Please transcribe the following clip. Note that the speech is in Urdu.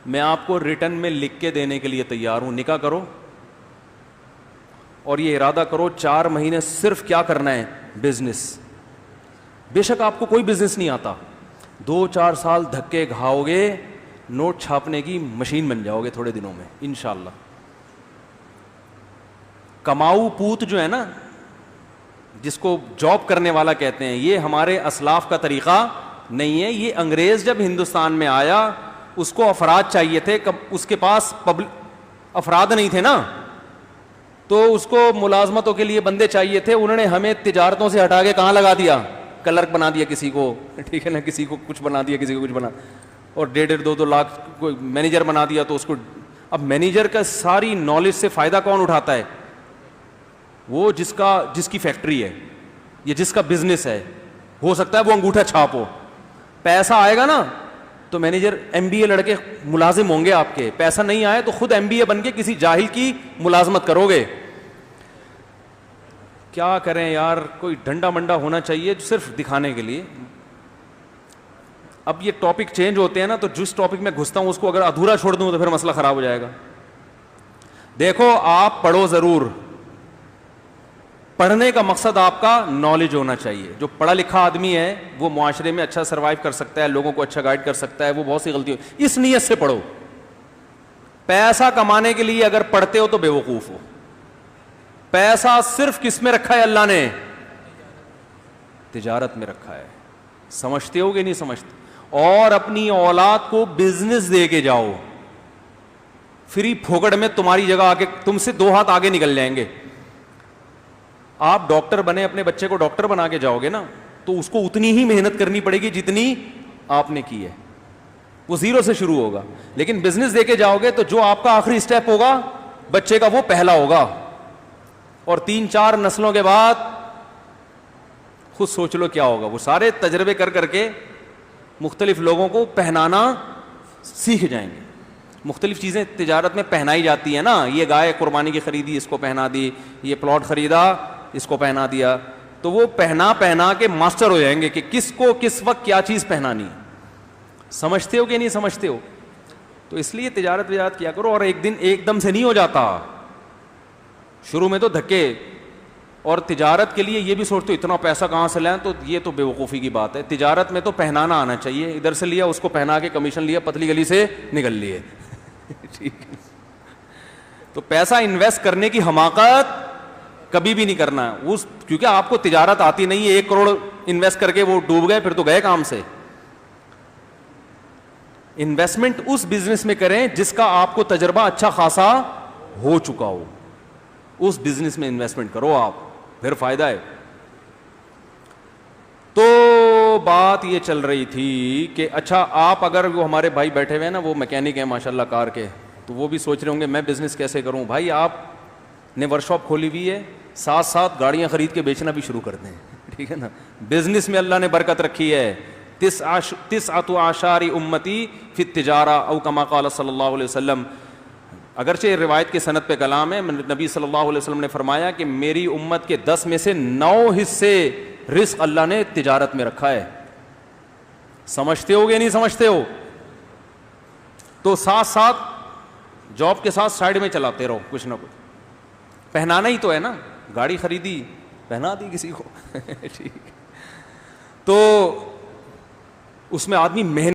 میں آپ کو ریٹن میں لکھ کے دینے کے لیے تیار ہوں, نکاح کرو اور یہ ارادہ کرو 4 مہینے صرف کیا کرنا ہے, بزنس. بے شک آپ کو کوئی بزنس نہیں آتا, 2-4 سال دھکے کھاؤ گے, نوٹ چھاپنے کی مشین بن جاؤ گے تھوڑے دنوں میں انشاءاللہ. کماؤ پوت جو ہے نا, جس کو جاب کرنے والا کہتے ہیں, یہ ہمارے اسلاف کا طریقہ نہیں ہے. یہ انگریز جب ہندوستان میں آیا اس کو افراد چاہیے تھے, اس کے پاس افراد نہیں تھے نا, تو اس کو ملازمتوں کے لیے بندے چاہیے تھے. انہوں نے ہمیں تجارتوں سے ہٹا کے کہاں لگا دیا, کلرک بنا دیا کسی کو, ٹھیک ہے نا, کسی کو کچھ بنا دیا, کسی کو کچھ بنا, اور 1.5-2 لاکھ کوئی مینیجر بنا دیا. تو اس کو اب مینیجر کا ساری نالج سے فائدہ کون اٹھاتا ہے, وہ جس کی فیکٹری ہے یا جس کا بزنس ہے. ہو سکتا ہے وہ انگوٹھا چھاپ ہو, پیسہ آئے گا نا تو مینیجر MBA لڑکے ملازم ہوں گے آپ کے, پیسہ نہیں آئے تو خود MBA بن کے کسی جاہل کی ملازمت کرو گے. کیا کریں یار, کوئی ڈنڈا منڈا ہونا چاہیے صرف دکھانے کے لیے. اب یہ ٹاپک چینج ہوتے ہیں نا, تو جس ٹاپک میں گھستا ہوں اس کو اگر ادھورا چھوڑ دوں تو پھر مسئلہ خراب ہو جائے گا. دیکھو آپ پڑھو ضرور, پڑھنے کا مقصد آپ کا نالج ہونا چاہیے. جو پڑھا لکھا آدمی ہے وہ معاشرے میں اچھا سروائیو کر سکتا ہے, لوگوں کو اچھا گائیڈ کر سکتا ہے, وہ بہت سی غلطیوں, اس نیت سے پڑھو. پیسہ کمانے کے لیے اگر پڑھتے ہو تو بے وقوف ہو. پیسہ صرف کس میں رکھا ہے اللہ نے, تجارت میں رکھا ہے. سمجھتے ہو کہ نہیں سمجھتے؟ اور اپنی اولاد کو بزنس دے کے جاؤ, فری پھوکڑ میں تمہاری جگہ آ کے تم سے 2 ہاتھ آگے نکل جائیں گے. آپ ڈاکٹر بنے, اپنے بچے کو ڈاکٹر بنا کے جاؤ گے نا, تو اس کو اتنی ہی محنت کرنی پڑے گی جتنی آپ نے کی ہے. وہ 0 سے شروع ہوگا. لیکن بزنس دے کے جاؤ گے تو جو آپ کا آخری سٹیپ ہوگا بچے کا, وہ پہلا ہوگا. اور 3-4 نسلوں کے بعد خود سوچ لو کیا ہوگا. وہ سارے تجربے کر کر کے مختلف لوگوں کو پہنانا سیکھ جائیں گے. مختلف چیزیں تجارت میں پہنائی جاتی ہیں نا, یہ گائے قربانی کی خریدی, اس کو پہنا دی, یہ پلاٹ خریدا, اس کو پہنا دیا. تو وہ پہنا کے ماسٹر ہو جائیں گے کہ کس کو کس وقت کیا چیز پہنانی. سمجھتے ہو کہ نہیں سمجھتے ہو؟ تو اس لیے تجارت کیا کرو. اور ایک دم سے نہیں ہو جاتا, شروع میں تو دھکے. اور تجارت کے لیے یہ بھی سوچتے ہو اتنا پیسہ کہاں سے لائیں, تو یہ تو بے وقوفی کی بات ہے. تجارت میں تو پہنانا آنا چاہیے. ادھر سے لیا, اس کو پہنا کے کمیشن لیا, پتلی گلی سے نکل لیے. ٹھیک ہے, تو پیسہ انویسٹ کرنے کی حماقت کبھی بھی نہیں کرنا ہے. کیونکہ آپ کو تجارت آتی نہیں ہے, 1 کروڑ انویسٹ کر کے وہ ڈوب گئے, پھر تو گئے کام سے. انویسٹمنٹ اس بزنس میں کریں جس کا آپ کو تجربہ اچھا خاصا ہو چکا ہو, اس بزنس میں انویسٹمنٹ کرو آپ, پھر فائدہ ہے. تو بات یہ چل رہی تھی کہ اچھا آپ اگر وہ ہمارے بھائی بیٹھے ہوئے ہیں نا, وہ میکینک ہیں ماشاءاللہ کار کے, تو وہ بھی سوچ رہے ہوں گے میں بزنس کیسے کروں. بھائی آپ نے ورک شاپ کھولی ہوئی ہے, ساتھ ساتھ گاڑیاں خرید کے بیچنا بھی شروع کر دیں. ٹھیک ہے نا, بزنس میں اللہ نے برکت رکھی ہے. 9 اعشاری امتی فی التجارہ او کما قال صلی اللہ علیہ وسلم. اگرچہ روایت کی سند پہ کلام ہے, نبی صلی اللہ علیہ وسلم نے فرمایا کہ میری امت کے 10 میں سے 9 حصے رزق اللہ نے تجارت میں رکھا ہے. سمجھتے ہو گے نہیں سمجھتے ہو؟ تو ساتھ ساتھ جاب کے ساتھ سائڈ میں چلاتے رہو کچھ نہ کچھ. پہنانا ہی تو ہے نا, گاڑی خریدی پہنا دی کسی کو. ٹھیک, تو اس میں آدمی محنت